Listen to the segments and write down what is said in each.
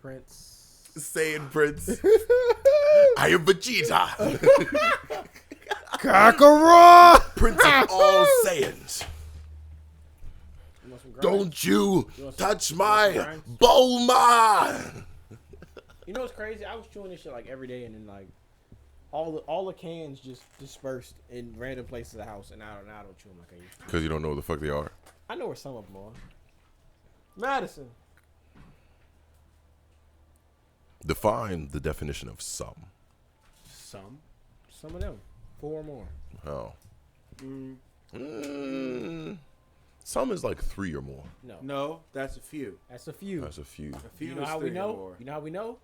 Prince. Saiyan Prince. I am Vegeta. Kakarot! Prince of all Saiyans. Don't you touch my Bulma. You know what's crazy? I was chewing this shit like every day, and then like all the cans just dispersed in random places of the house, and I don't chew them like I used to. Because you don't know what the fuck they are. I know where some of them are. Madison. Define the definition of some. Some of them. 4 or more. Oh. Some is like 3 or more. No, that's a few. That's a few. That's a few. A few You know is how we 3 or know? more. You know how we know?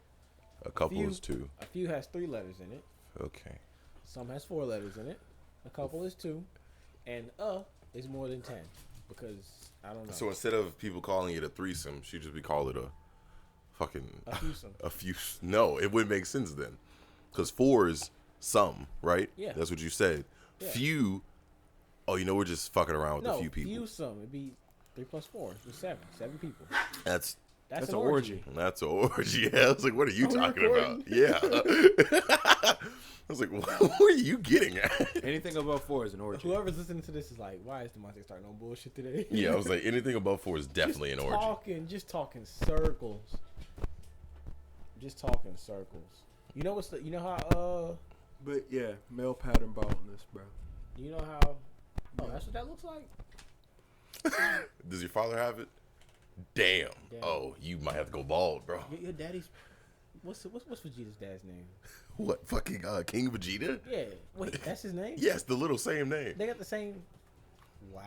A couple is 2. A few has 3 letters in it. Okay. Some has 4 letters in it. A couple is 2. And is more than 10. Because I don't know. So instead of people calling it a threesome, she just be calling it a fucking A fewsome. a few. No, it wouldn't make sense then. Because 4 is some, right? Yeah. That's what you said. Yeah. Few. Oh, you know we're just fucking around with a few people. Fewsome. It'd be 3 plus 4. It's 7. 7 people. That's That's an an orgy. That's an orgy. Yeah, I was like, what are you Are we talking recording? about? Yeah. I was like, what are you getting at? Anything above 4 is an orgy. Whoever's listening to this is like, why is DeMonte starting on bullshit today? Yeah, I was like, anything above 4 is definitely an orgy. Just talking circles. Just talking circles. You know you know how But yeah, male pattern baldness, bro. you know how that's what that looks like? Does your father have it? Damn. Oh, you might have to go bald, bro. Your daddy's what's Vegeta's dad's name? What, fucking King Vegeta? Yeah. Wait, that's his name? Yes, the little same name. They got the same. Wow.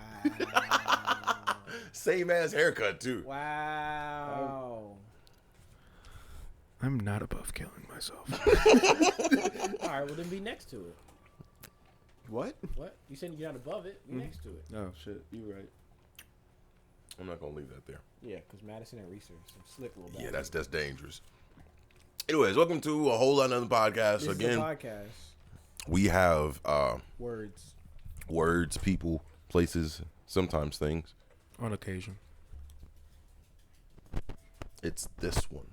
Same ass haircut, too. Wow. I'm not above killing myself. All right, well then be next to it. What? What? You said you're not above it. Be next to it. Oh shit, you right. I'm not going to leave that there. Yeah, because Madison and Reese are some slick little Yeah, bastards. that's dangerous. Anyways, welcome to a whole lot of other podcasts. This Again, is a podcast. we have Words, people, places, sometimes things. On occasion. It's this one.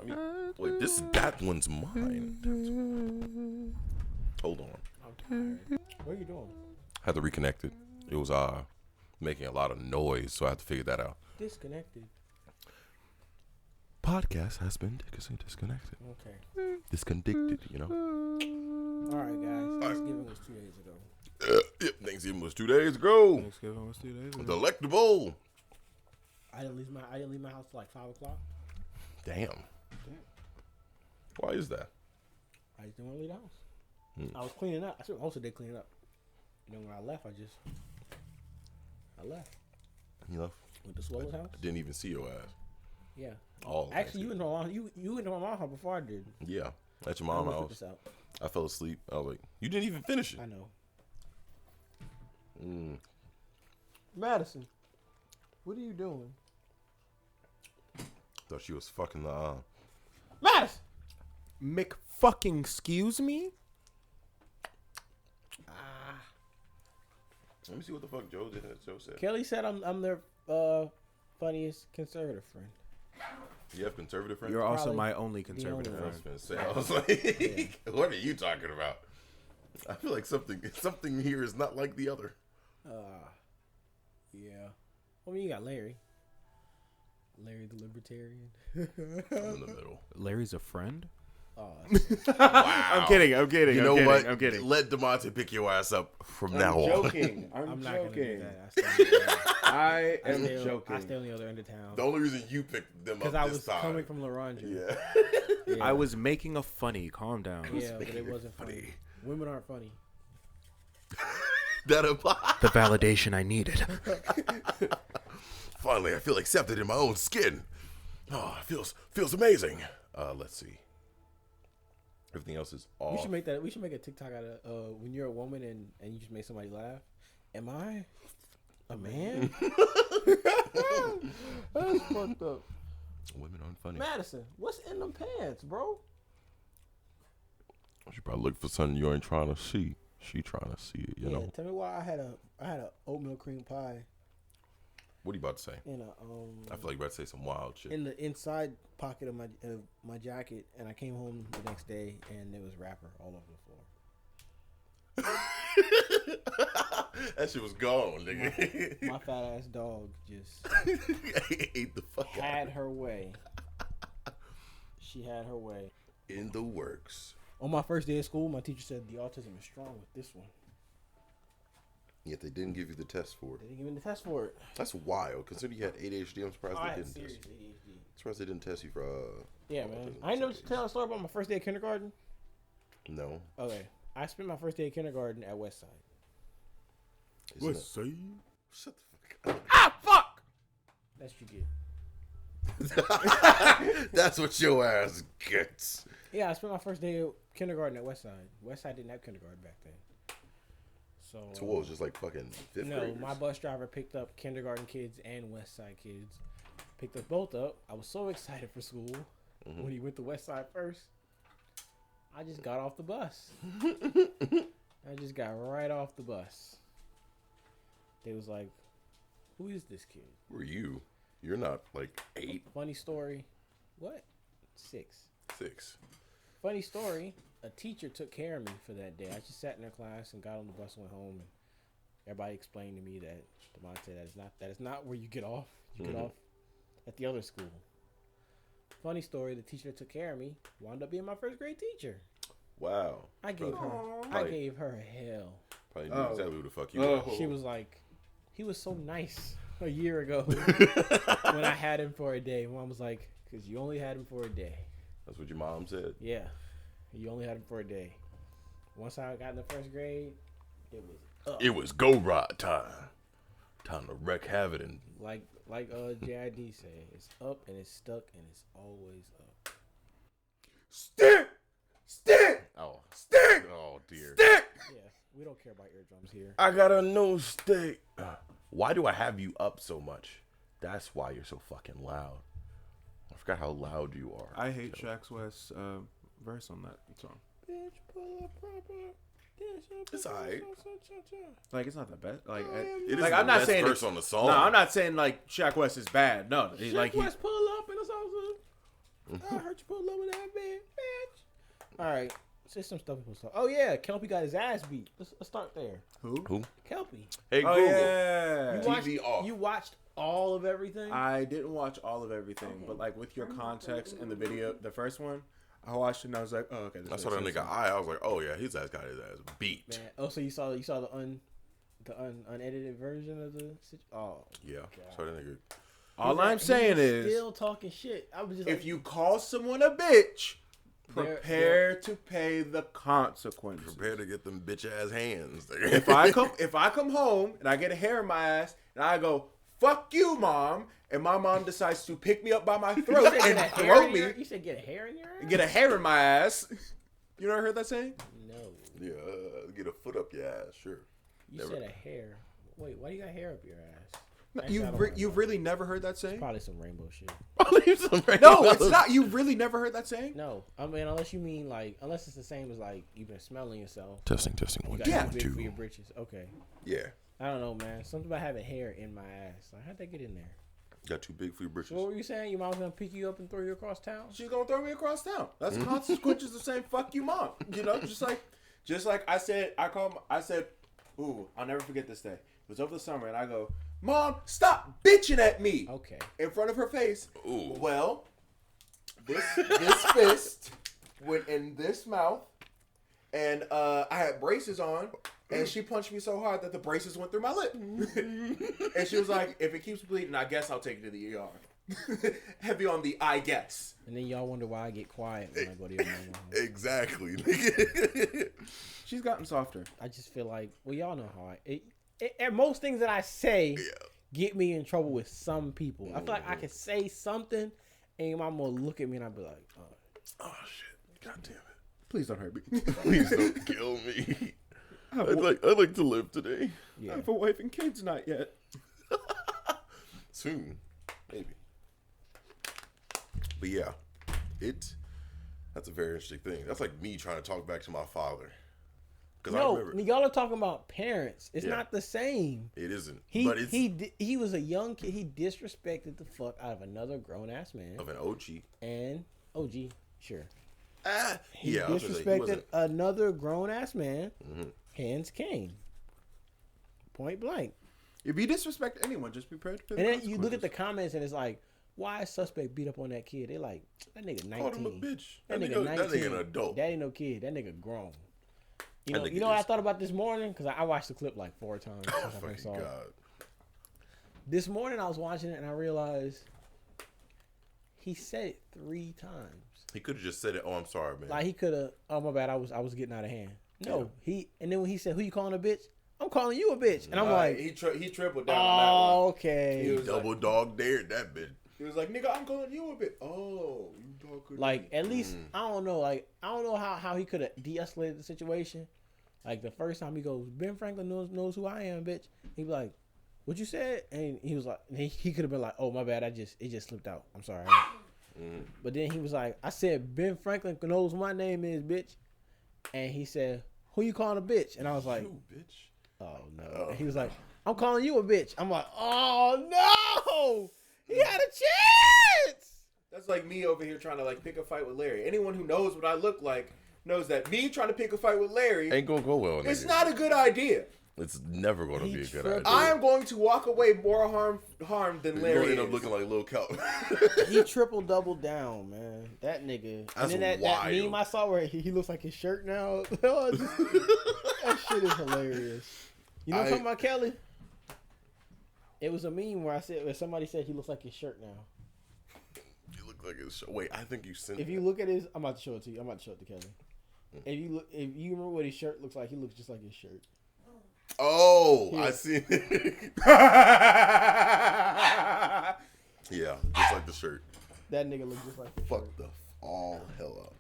I mean, wait, that one's mine. Hold on. I'm tired. What are you doing? Had to reconnect it. It was making a lot of noise, so I had to figure that out. Disconnected. Podcast has been disconnected. Okay. Disconnected, you know. All right, guys. Thanksgiving was 2 days ago. Yep, Thanksgiving was 2 days ago. Thanksgiving was 2 days ago. Delectable. I didn't leave my house till like 5 o'clock. Damn. Why is that? I just didn't want to leave the house. I was cleaning up. I spent most of the day cleaning up. And then when I left, I left. You left? Went to Swallow's house. I didn't even see your ass. Yeah. All Actually, you went to my mom's house before I did. Yeah, at your mom's Let me house. flip this out. I fell asleep. I was like, you didn't even finish it. I know. Madison, what are you doing? Thought she was fucking the. Madison! McFucking excuse me? Let me see what the fuck Joe said. Kelly said I'm their funniest conservative friend. You have conservative friends? You're also Probably my only conservative only I friend. was gonna say. I was like, what are you talking about? I feel like something here is not like the other. Yeah. I mean, you got Larry. Larry the Libertarian. I'm in the middle. Larry's a friend? Oh, Wow. I'm kidding. You know what? I'm kidding. Let DeMonte pick your ass up from now on. joking. I'm not gonna do joking. that. I am I joking. stay on the other end of town. The only reason you picked them up Because I this was time. coming from La Ronge. Yeah. Yeah. I was making a funny. Calm down. Yeah, but it wasn't funny. Women aren't funny. That applies. The validation I needed. Finally, I feel accepted in my own skin. Oh, it feels amazing. Let's see. Everything else is off. We should make a TikTok out of when you're a woman and you just make somebody laugh. Am I a man? That's fucked up. Women aren't funny. Madison, what's in them pants, bro? You should probably look for something you ain't trying to see. She trying to see it, you know. Tell me why I had a oatmeal cream pie What are you about to say? in a I feel like you're about to say some wild shit. in the inside pocket of my jacket, and I came home the next day and there was wrapper all over the floor. That shit was gone, nigga. My fat ass dog just ate the fuck out had of her way. She had her way. it. In the works. On my first day of school, my teacher said the autism is strong with this one. Yet they didn't give you the test for it. They didn't give me the test for it. That's wild. Considering you had ADHD, I'm surprised I they had didn't serious test you. ADHD. Surprised they didn't test you for Yeah, man. autism I never studies. tell a story about my first day of kindergarten. No. Okay, I spent my first day of kindergarten at Westside. Isn't it- say? Shut the fuck up. Ah, fuck! That's what you get. That's what your ass gets. Yeah, I spent my first day of kindergarten at Westside. Westside didn't have kindergarten back then. So So what, was just like fucking fifth no, graders? my bus driver picked up kindergarten kids and Westside kids. Picked us both up. I was so excited for school when he went to Westside first. I just got off the bus. I just got right off the bus. They was like, "Who is this kid?" Who are you? You're not like 8, Funny story. What? 6. 6. Funny story. A teacher took care of me for that day. I just sat in their class and got on the bus and went home. And everybody explained to me that Devontae, that is not where you get off. You get off at the other school. Funny story. The teacher that took care of me wound up being my first grade teacher. Wow. I gave her hell. Probably knew exactly who the fuck you were. She was like, he was so nice a year ago when I had him for a day. Mom was like, because you only had him for a day. That's what your mom said. Yeah, you only had him for a day. Once I got in the first grade, it was up. It was go ride time. Time to wreak havoc and Like JID said, it's up and it's stuck and it's always up. stick. Oh, stick. Oh dear. Stick. Yeah, we don't care about eardrums here. I got a new stick. Why do I have you up so much? That's why you're so fucking loud. I forgot how loud you are. I hate Shaq's West verse on that song. Bitch, pull up proper. It's alright. Like, it's not the best. Like, It is like the I'm not best saying verse on the song. No, I'm not saying like Shaq West is bad. No, Shaq like he. West pull up and it's also. I heard you pull up with that bed, bitch. All right, say some stuff. Oh yeah, Kelpie got his ass beat. Let's start there. Who? Kelpie. Hey Oh Google. yeah. You watched, TV off. You watched all of everything. I didn't watch all of everything, but like with your context in the video, the first one, I watched it and I was like, oh okay. This I saw makes that sense. nigga eye. I was like, oh yeah, his ass got his ass beat. Man. Oh, so you saw the unedited version of the. Oh. Yeah. God. So that nigga. All I'm saying was is, still talking shit. I was just if like, you call someone a bitch, They're- prepare to pay the consequences. Prepare to get them bitch ass hands. If I come home and I get a hair in my ass and I go, fuck you, mom, and my mom decides to pick me up by my throat you said and get a hair throw in me, your- You said get a hair in your ass? get a hair in my ass. You never heard that saying? No. Yeah, get a foot up your ass, sure. You Never. said a hair. Wait, why do you got hair up your ass? Actually, I You've don't know. you've really never heard that saying? Probably some rainbow shit. No, it's not. You really never heard that saying? No, I mean unless you mean like unless it's the same as like you've been smelling yourself. Testing. You One, got Yeah. too big two. for your britches. Okay. Yeah. I don't know, man. Something about having hair in my ass. Like, how'd that get in there? Got too big for your britches. So what were you saying? Your mom's gonna pick you up and throw you across town? She's gonna throw me across town. That's consequences of saying fuck you, mom. You know, just like I said. I said, ooh, I'll never forget this day. It was over the summer, and I go, Mom, stop bitching at me. Okay. In front of her face. Ooh. Well, this fist went in this mouth, and I had braces on, and she punched me so hard that the braces went through my lip. And she was like, if it keeps bleeding, I guess I'll take it to the ER. Heavy on the I guess. And then y'all wonder why I get quiet when I go to your mama's house. Exactly. She's gotten softer. I just feel like, well, y'all know how and most things that I say get me in trouble with some people. I feel like I can say something, and your mama will look at me, and I'll be like, oh. Oh shit! God damn it! Please don't hurt me. Please don't kill me. I'd like to live today. Yeah. I have a wife and kids, not yet. Soon, maybe. But yeah, that's a very interesting thing. That's like me trying to talk back to my father. Because I No, remember. y'all are talking about parents. It's Yeah. not the same. It isn't. He but it's he was a young kid. He disrespected the fuck out of another grown ass man. of an OG. And OG, sure. He Yeah, I was gonna say, he disrespected wasn't- another grown ass man. Mhm. Hands came. Point blank. If you disrespect anyone, just be prepared for the And then you look at the consequences. comments and it's like, why is suspect beat up on that kid? They like, that nigga 19. Called him a bitch. That nigga 19. That nigga an adult. That ain't no kid. That nigga grown. You That know, nigga you know what I is- thought about this morning? Because I watched the clip like 4 times. since I Oh my first saw it. God. This morning I was watching it and I realized he said it 3 times. He could have just said it. Oh, I'm sorry, man. Like he could have. Oh my bad. I was getting out of hand. No, and then when he said, "Who you calling a bitch?" I'm calling you a bitch, and I'm like, he tripled down on that one. okay. He was Double dog dared that bitch. He was like, "Nigga, I'm calling you a bitch." Oh, you talking? Like at least I don't know. Like I don't know how he could have de-escalated the situation. Like the first time he goes, Ben Franklin knows who I am, bitch. He be like, "What you said?" And he was like, he could have been like, "Oh my bad, it just slipped out. I'm sorry." But then he was like, "I said Ben Franklin knows what my name is, bitch," and he said, "Who you calling a bitch?" And I was like, You bitch. "Oh no!" And he was like, "I'm calling you a bitch." I'm like, "Oh no! He had a chance." That's like me over here trying to like pick a fight with Larry. Anyone who knows what I look like knows that me trying to pick a fight with Larry, Ain't gonna go well. it's nigga. not a good idea. It's never gonna He be a good tripped. idea. I am going to walk away more harm than You're Larry gonna end is. up looking like Lil Cal. He triple doubled down, man. That nigga. That's and then that meme wild. I saw where he looks like his shirt now. That shit is hilarious. You know what I'm talking about, Kelly? It was a meme where somebody said he looks like his shirt now. You look like his. Wait, I think you sent. If you look at his, I'm about to show it to you. I'm about to show it to Kelly. If you remember what his shirt looks like, he looks just like his shirt. Oh, Yeah. I see. Yeah, just like the shirt. That nigga looks just like his Fuck shirt. the all hell up.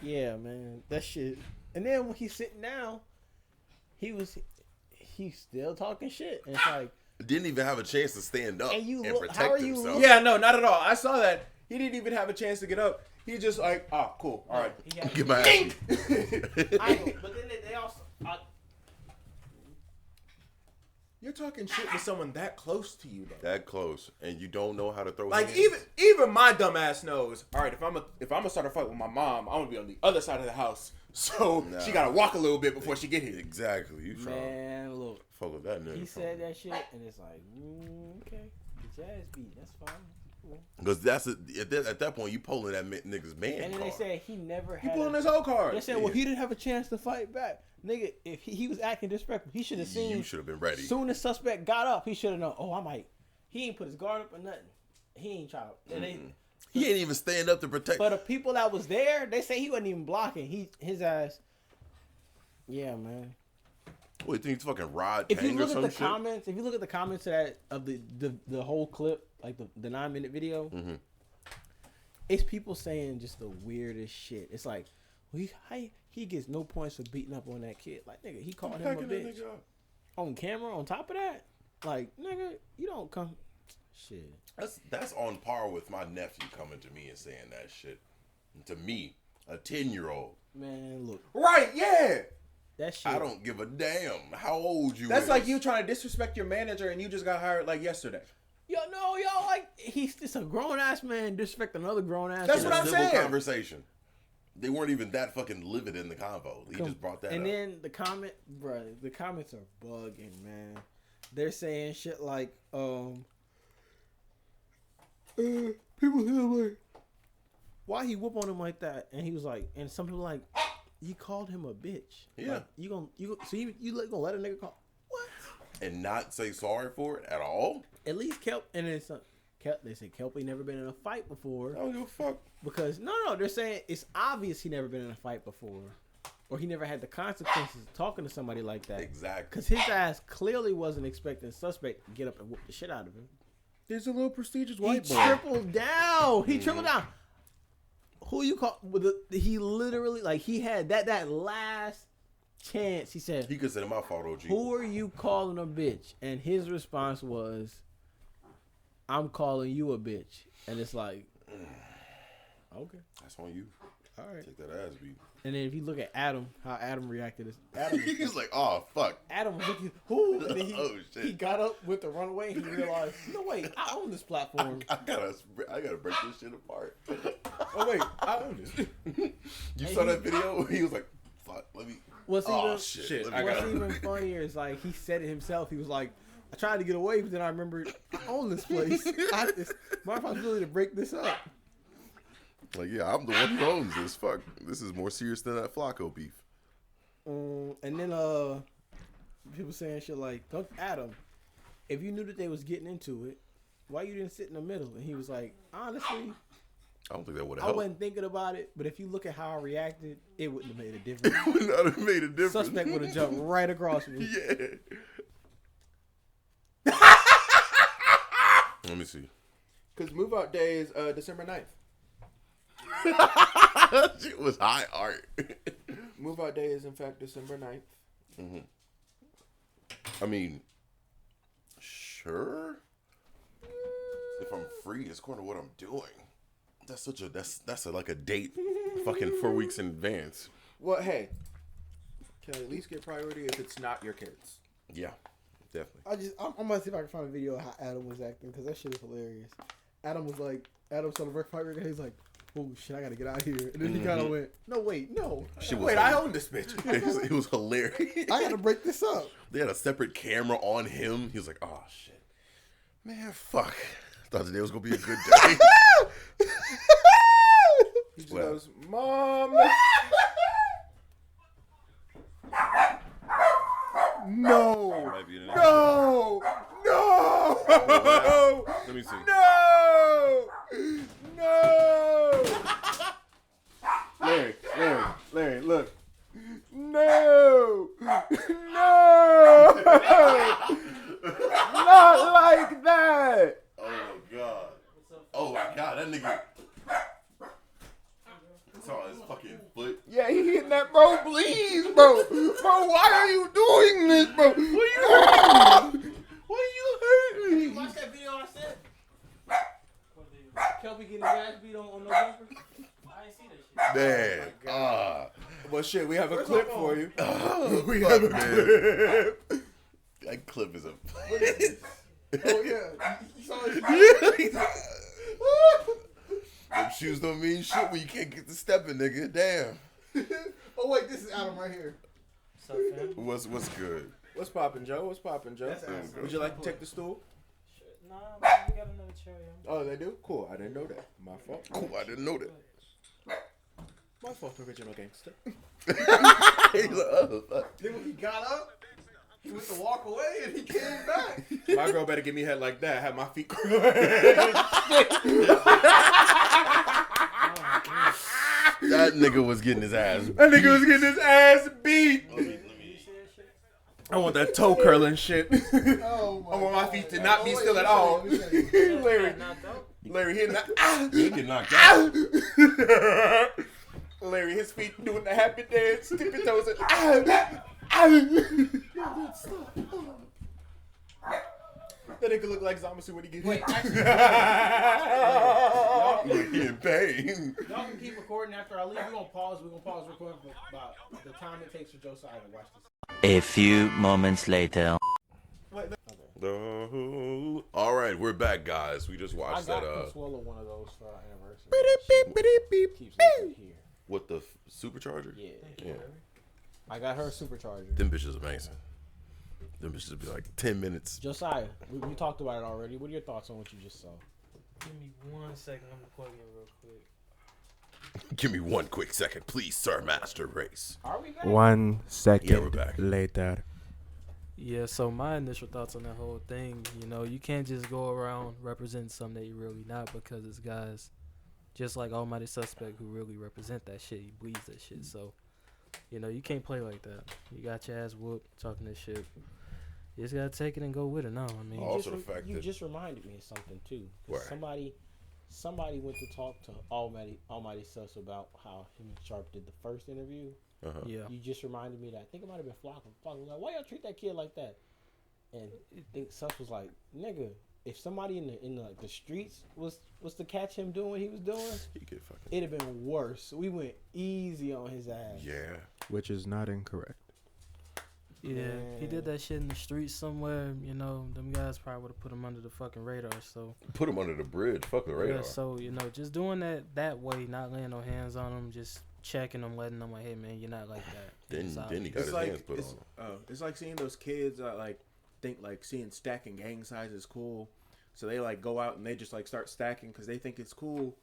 Yeah, man, that shit. And then when he's sitting down, he's still talking shit. And it's like, Didn't even have a chance to stand up And you and look- protect how are you himself. looking? Yeah, no, not at all. I saw that. He didn't even have a chance to get up. He just like, oh, cool, all right. he had Get my ass. but then they also. You're talking shit with someone that close to you, though. That close, and you don't know how to throw. Like hands? even my dumb ass knows. All right, if I'm gonna start a fight with my mom, I'm gonna be on the other side of the house, so Nah. she gotta walk a little bit before she get here. Exactly. You trying to Man, look, fuck with that nigga. he said that shit, and it's like, okay, get your ass beat. That's fine. Cool. Because at that point you pulling that nigga's man And then card. they said he never He had. pulling his whole card. They said, well, he didn't have a chance to fight back, nigga. If he was acting disrespectful, he should have seen. You should have been ready. Soon as suspect got up, he should have known. Oh, I might. He ain't put his guard up or nothing. He ain't try to. He ain't even stand up to protect. But the people that was there, they say he wasn't even blocking. His ass. Yeah, man. What, you think he's fucking Rod If you Tang or look at some the shit? comments, if you look at the comments of the whole clip, like the 9-minute video, it's people saying just the weirdest shit. It's like, well, he gets no points for beating up on that kid. Like, nigga, he called him a Packing that bitch nigga up. on camera. On top of that, like, nigga, you don't come. Shit. That's on par with my nephew coming to me and saying that shit. To me, a 10-year-old. Man, look, Right? Yeah. that shit. I don't give a damn how old you That's is. like you trying to disrespect your manager and you just got hired like yesterday. Yo, like he's just a grown ass man disrespect another grown ass. That's In what a I'm civil saying. conversation. They weren't even that fucking livid in the convo. He just brought that And up. then the comments are bugging, man. They're saying shit like, people here like, why he whoop on him like that? And he was like, and some people like, you called him a bitch. Yeah. Like, you gonna gonna let a nigga call what? And not say sorry for it at all? At least Kelp, and then some. They said Kelpie never been in a fight before. I don't give a fuck. Because no, they're saying it's obvious he never been in a fight before, or he never had the consequences of talking to somebody like that. Exactly. Because his ass clearly wasn't expecting suspect to get up and whoop the shit out of him. There's a little prestigious He white boy. tripled down. He tripled down. Who you call? He literally like he had that last chance. He said, He could say my fault, OG. "Who are you calling a bitch?" And his response was, "I'm calling you a bitch." And it's like, okay. That's on you. All right. Take that ass beat. And then if you look at Adam, how Adam reacted is Adam. He's like, oh fuck. Adam was looking, who? And then Oh shit. he got up, went to run away, and he realized, no wait, I own this platform. I gotta break this shit apart. Oh wait, I own this. You saw that video? He was like, fuck, let me. What's Oh even, shit. what's even funnier is like he said it himself. He was like, I tried to get away, but then I remembered I own this place. I have my responsibility to break this up. Like, yeah, I'm the one who owns this. Fuck, this is more serious than that Flacco beef. And then people saying shit like, "Look, Adam, if you knew that they was getting into it, why you didn't sit in the middle?" And he was like, honestly, I don't think that would have I helped. wasn't thinking about it, but if you look at how I reacted, it wouldn't have made a difference. It would not have made a difference. Suspect would have jumped right across me. Yeah. Let me see. Because move out day is December 9th. Shit was high art. Move out day is in fact December 9th. Mm-hmm. I mean, sure. If I'm free, it's according to what I'm doing. That's like a date, fucking 4 weeks in advance. Well, hey, can I at least get priority if it's not your kids? Yeah, definitely. I'm gonna see if I can find a video of how Adam was acting because that shit is hilarious. Adam saw the red fight rig and he's like, "Oh shit, I gotta get out of here." And then he kind of went, "No, wait, no, Shit was Wait, I own this bitch. it was hilarious. I gotta break this up." They had a separate camera on him. He was like, "Oh shit, man, fuck." Thought today was gonna be a good day. He just Well. goes, "Mom." No. Might be the next No. No. Let me see. No. No. Larry, look. No. No. Not like that. Oh my god. Oh my god, that nigga. Saw his fucking foot. Yeah, he hitting that, bro. Please, bro. Bro, why are you doing this, bro? Why you hurting me? Watch that video I sent. Kelby getting his ass beat on no jumper. I ain't see that shit. Man. Well, shit, we have a clip for you. We have a clip. That clip is a. Oh yeah, you saw his Them shoes don't mean shit when you can't get the stepping, nigga. Damn. Oh wait, this is Adam right here. What's up, fam? What's good? What's poppin', Joe? What's poppin', Joe? That's awesome. Would you like to take the stool? Nah, man, we got another chair, yo. Oh, they do? Cool. I didn't know that. My fault. Cool, I didn't know that. My fault, original gangster. He's like, oh, fuck. Then when he got up, he went to walk away and he came back. My girl better give me head like that. Have my feet grow. That nigga was getting his ass. That nigga was getting his ass beat. Let me see that shit. I want that toe curling shit. Oh I want my feet to not be still at all. Larry, Knocked out? Larry hitting that. He get knocked out. Larry, his feet doing the happy dance, tippy toes. And, that nigga look like Zamasu when he gets Wait, hit. actually, He in pain. y'all can keep recording after I leave. We're gonna pause recording for about the time it takes for Josiah to watch this. A few moments later. All right, we're back, guys. We just I watched got that. Consuelo one of those for our anniversary. Keeps it here. What the supercharger? Yeah. Yeah. I got her supercharger. Them bitches amazing. Them bitches be like 10 minutes. Josiah, we talked about it already. What are your thoughts on what you just saw? Give me 1 second. I'm gonna plug in real quick. Give me 1 quick second, please, sir, Master Race. Are we back? 1 second Yeah, we're back. later. Yeah, so my initial thoughts on that whole thing, you know, you can't just go around representing something that you're really not, because it's guys just like Almighty Suspect who really represent that shit. He bleeds that shit. So, you know, you can't play like that. You got your ass whooped talking this shit. You just gotta take it and go with it now. I mean, Also the fact you that- just reminded me of something too. 'Cause Right. somebody went to talk to Almighty Sus about how him and Sharp did the first interview. Uh-huh. yeah. You just reminded me that I think it might have been Flock. Flock was like, "Why y'all treat that kid like that?" And I think Sus was like, "Nigga, if somebody in the streets was to catch him doing what he was doing, He get fucking. it'd have been worse. We went easy on his ass. Yeah. Which is not incorrect. Yeah, he did that shit in the streets somewhere. You know, them guys probably would have put him under the fucking radar. So Put him under the bridge. Fuck the radar. yeah, so you know, just doing that way, not laying no hands on him, just checking them, letting them like, hey man, you're not like that. Then It's out. he got It's his like hands put on him. it's like seeing those kids like think like seeing stacking gang signs is cool, so they like go out and they just like start stacking because they think it's cool,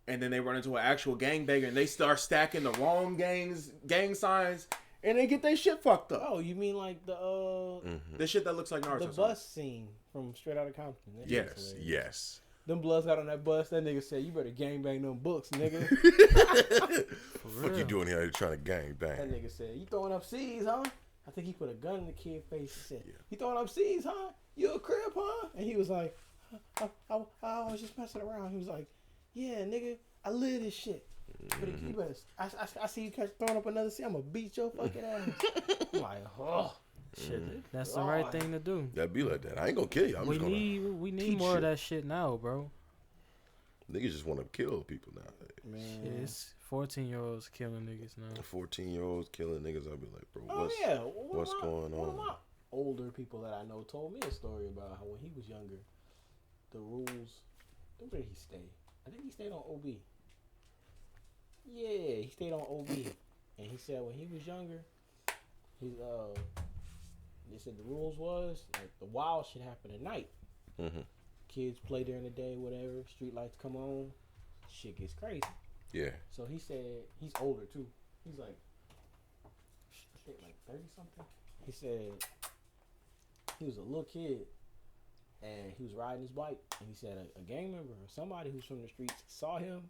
and then they run into an actual gangbanger and they start stacking the wrong gang signs and they get their shit fucked up. Oh, you mean like the The shit that looks like Naruto. the bus scene from Straight Outta Compton? That shit's Yes, hilarious. yes. Them Bloods got on that bus. That nigga said, "You better gangbang them books, nigga." Fuck you real. doing here? You trying to gang That bang? nigga said, "You throwing up C's, huh?" I think he put a gun in the kid's face. He said, Yeah. "You throwing up C's, huh? You a crib, huh?" And he was like, I was just messing around." He was like, "Yeah, nigga, I live this shit. You better, I see you throwing up another C. I'm gonna beat your fucking ass." I'm like, oh, Shit, that's the right thing to do. That'd be like that. I ain't gonna kill you. I'm We just gonna. need teach more you. of that shit now, bro. Niggas just want to kill people now. man. Shit, it's 14-year-olds killing niggas now. 14-year-olds killing niggas. I'll be like, bro, Oh what's yeah, what's going One of on? my older people that I know told me a story about how when he was younger, the rules. Where did he stay? I think he stayed on OB. Yeah, he stayed on OB, and he said when he was younger, his they said the rules was like the wild shit happen at night. Mm-hmm. Kids play during the day, whatever. Street lights come on, shit gets crazy. Yeah. So he said he's older too. He's like, I think like 30 something. He said he was a little kid and he was riding his bike, and he said a gang member or somebody who's from the streets saw him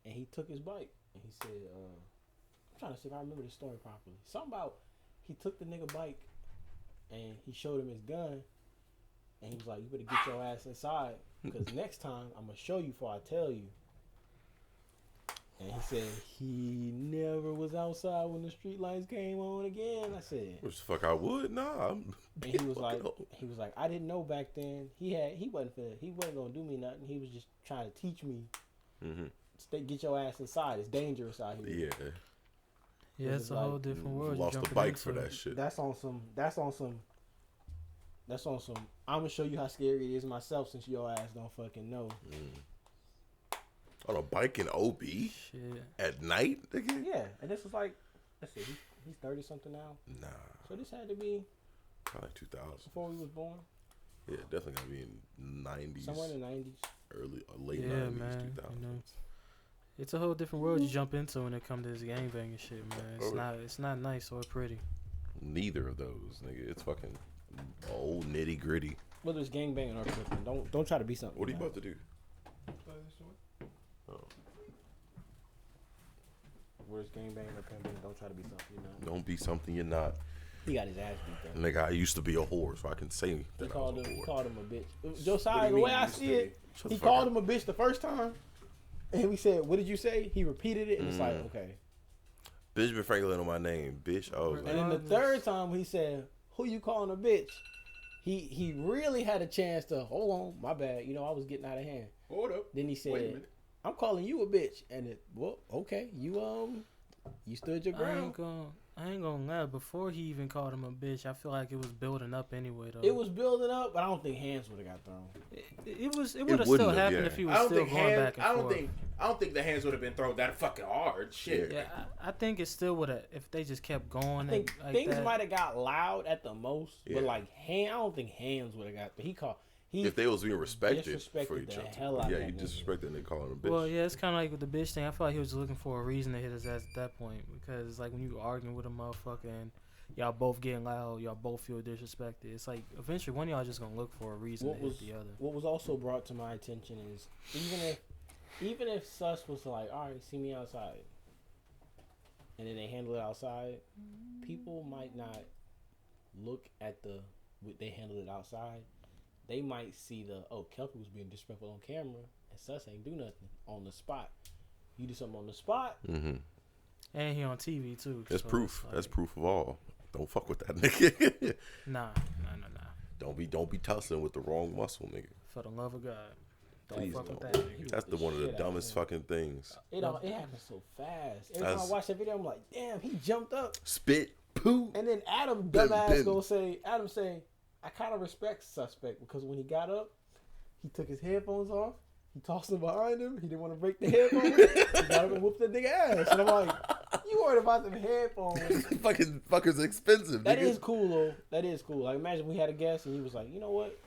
and he took his bike, and he said, I'm trying to see if I remember the story properly. Something about he took the nigga bike and he showed him his gun, and he was like, "You better get your ass inside, because next time I'm gonna show you before I tell you." And he said he never was outside when the street lights came on again. I said, Which the fuck I would? Nah. and he was like, "I didn't know back then. He wasn't gonna do me nothing. He was just trying to teach me, get your ass inside. It's dangerous out here." Yeah. Yeah, it's a like, whole different world. you Lost the jumping bike for into. that shit. That's on some. I'm gonna show you how scary it is myself, since your ass don't fucking know. On a bike in OB Shit. at night, nigga? Yeah, and this was like, let's see, he's 30 something now. Nah. So this had to be Probably 2000. before we was born, Yeah, definitely gotta be in 90s. somewhere in the 90s. Early, late Yeah, 90s, man. 2000s. You know, it's a whole different world you jump into when it comes to this gangbanging shit, man. It's not nice or pretty. Neither of those, nigga. It's fucking old nitty gritty. Whether it's gangbanging or flipping, don't try to be something. What are you you're about to do? Whether it's gangbanging or pimping, don't try to be something you're not. Don't be something you're not. He got his ass beat though. Nigga, I used to be a whore, so I can say He that I called was a him. He whore. called him a bitch. Josiah, What do the you way mean I used to see be? it, Shut he the fuck called up. him a bitch the first time, and we said, "What did you say?" He repeated it, and it's like, okay. Benjamin Franklin on my name, bitch. I was And like, then the third time he said, "Who you calling a bitch?" He really had a chance to hold on. My bad. You know, I was getting out of hand. Hold up. Then he Wait a said, minute. "I'm calling you a bitch." And it, well, okay, you stood your ground. I ain't gonna lie. Before he even called him a bitch, I feel like it was building up anyway, though. It was building up, but I don't think hands would have got thrown. It would have wouldn't still have, happened yeah. if he was I don't still think going back and forth. I don't think the hands would have been thrown that fucking hard. Shit. Yeah, I think it still would have if they just kept going. I think like things that. might have got loud at the most, Yeah. but like I don't think hands would have got. But he if they was being respected disrespected for each the other. hell out Yeah, of you that nigga. disrespect that nigga calling him a bitch. Well, yeah, it's kind of like with the bitch thing. I feel like he was just looking for a reason to hit his ass at that point, because it's like when you arguing with a motherfucker and y'all both getting loud, y'all both feel disrespected. It's like eventually one of y'all just gonna look for a reason to hit the other. What was also brought to my attention is even if Sus was like, "All right, see me outside," and then they handle it outside, people might not look at they handled it outside. They might see Kelpie was being disrespectful on camera, and Sus ain't do nothing on the spot. You do something on the spot, And he on TV too. That's so proof. it's That's like, proof of all. Don't fuck with that nigga. Nah. Don't be tussling with the wrong muscle, nigga. For the love of God, don't Please fuck with don't. that nigga. That's one of the dumbest fucking things. It happened so fast. Every time I watch that video, I'm like, damn, he jumped up. Spit, poo. And then Adam, Bim, dumbass, bim. gonna say, I kind of respect suspect because when he got up, he took his headphones off. He tossed them behind him. He didn't want to break the headphones. He got up and whooped the nigga ass. And I'm like, you worried about them headphones? Fucking fuckers expensive. That nigga. is cool though. That is cool. Like imagine we had a guest and he was like, you know what?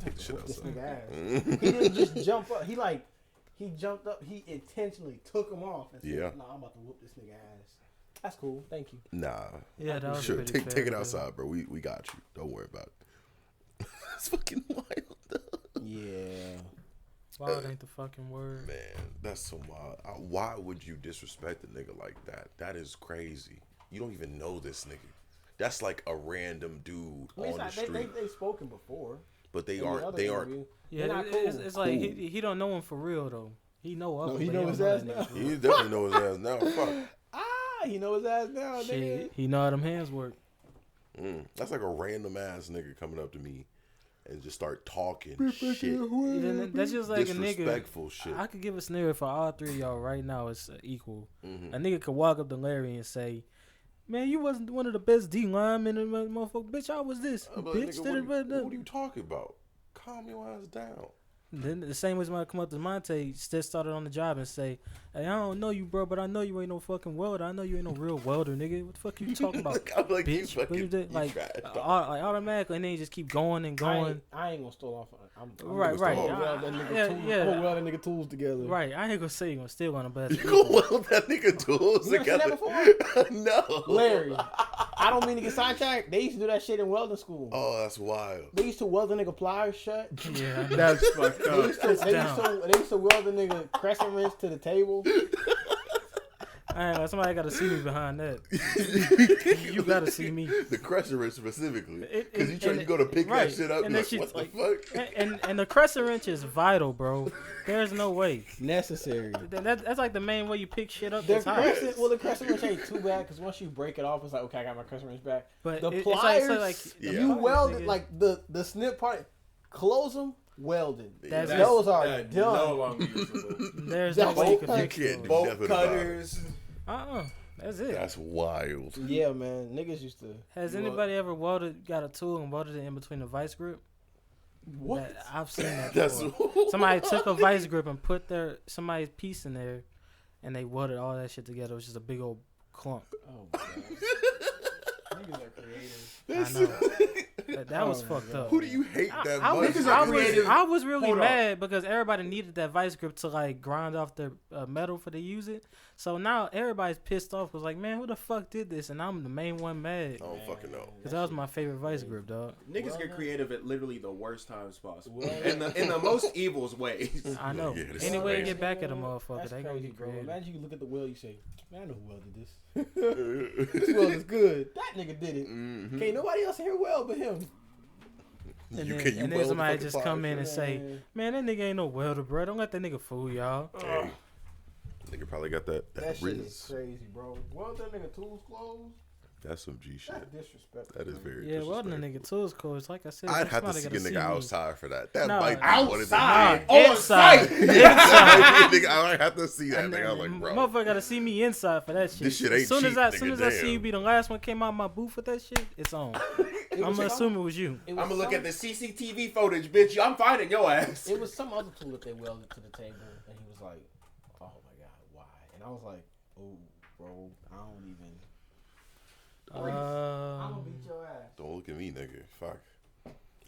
Take the shit Whoop this outside. nigga ass. He didn't just jump up. He jumped up. He intentionally took him off and said, Yeah. "Nah, I'm about to whoop this nigga ass." That's cool. Thank you. Nah. Yeah, that was Sure, pretty take fair, it dude. outside, bro. We got you. Don't worry about it. It's fucking wild, though. Yeah. Wild ain't the fucking word. Man, that's so wild. Why would you disrespect a nigga like that? That is crazy. You don't even know this nigga. That's like a random dude I mean, on the it's street. not, they've spoken before. But they In the aren't. other They aren't. interview. Yeah, They're not it's like Cool. he don't know him for real though. He know of No, him. he but know don't his know ass that now. nigga for He real. definitely know his ass now. Fuck. He know his ass now, nigga. Shit, he know how them hands work. That's like a random ass nigga coming up to me and just start talking shit. Then that's just like a nigga. Disrespectful shit. I could give a scenario for all three of y'all right now. It's equal. Mm-hmm. A nigga could walk up to Larry and say, "Man, you wasn't one of the best D linemen in the motherfucker. Bitch, I was this. I'm like, Bitch, nigga, what are you talking about? Calm your ass down. Then the same way somebody come up to Monte, still started on the job and say, "Hey, I don't know you, bro, but I know you ain't no fucking welder. I know you ain't no real welder, nigga. What the fuck you talking about, I'm like, you bitch? fucking, What you did? you Like, trash, dog. like automatically, and then you just keep going and going. I ain't gonna stall off. I'm Right, right. I'm gonna weld that nigga Yeah, tools. yeah. I'm gonna weld that nigga tools together. Right, I ain't gonna say you're still gonna bust. You gonna weld that nigga tools You never seen together? that before? No. Larry, I don't mean to get sidetracked. They used to do that shit in welding school. Oh, that's wild. They used to weld a nigga pliers shut. Yeah, That's fucked They up. used to, down. they used to weld a nigga crescent wrench to the table. I ain't gonna, somebody gotta see me behind that. You gotta see me. The crescent wrench specifically, It- because and- you and go to pick right, that shit up. and You're that like, what shit's the fuck? And the crescent wrench is vital, bro. There's no way. Necessary. That's like the main way you pick shit up. The That's hot. crescent, well, the crescent wrench ain't too bad because once you break it off, it's like, okay, I got my crescent wrench back. But The it's pliers, like Yeah. you pliers, weld nigga. it like the snip part, close them, welded. That's Those are that done. no longer usable. There's no That's way you can bolt fix You can't those. do Bolt nothing about it. cutters. That's it. That's wild. Yeah, man, niggas used to. Has anybody ever got a tool and welded it in between the vice grip? What? I've seen that That's before. Somebody took a vice grip and put somebody's piece in there, and they welded all that shit together. It was just a big old clump. Oh my god. Niggas are creative. I know. That was Oh my fucked God. up. Who do you hate that I much? was, Niggas are creative. I was really Hold on. mad because everybody needed that vice grip to like grind off their metal for to use it. So now everybody's pissed off. Was like, man, who the fuck did this? And I'm the main one mad I don't fucking know. because that was my favorite vice grip, dog. Niggas get creative at literally the worst times possible. Well, in the most evil ways. I know. Yeah, this Any is way to crazy. get back at a motherfucker, That's they gonna crazy, get bro. creative. Imagine you look at the weld, you say, man, I know who welded this. This weld is good. That nigga did it. Mhm. Can't nobody else in here weld but him. And You then, can- you and then weld the somebody fucking just come fire in and shit. say, man, that nigga ain't no welder, bro. Don't let that nigga fool y'all. Hey, nigga probably got that That shit is Riz. crazy, bro. Weld that nigga tools closed? That's some G shit. That's disrespectful. That is very Yeah, welding a disrespectful. nix tools close. Like I said, I'd have to somebody see a gotta nigga me. outside for that. That Nah, might be one of the outside. Nah, On inside. site. Nigga, I might have to see that And nigga. I'm then like, bro. motherfucker gotta see me inside for that shit. This shit ain't soon cheap, as I nigga, see damn. you be the last one came out of my booth with that shit, it's on. I'm gonna assume it was you. It I'm was gonna look some- at the CCTV footage, bitch. I'm finding your ass. It was some other tool that they welded to the table, and he was like, "Oh my god, why?" And I was like, "Oh, bro, I don't even." I'm gonna beat your ass. Don't look at me, nigga. Fuck.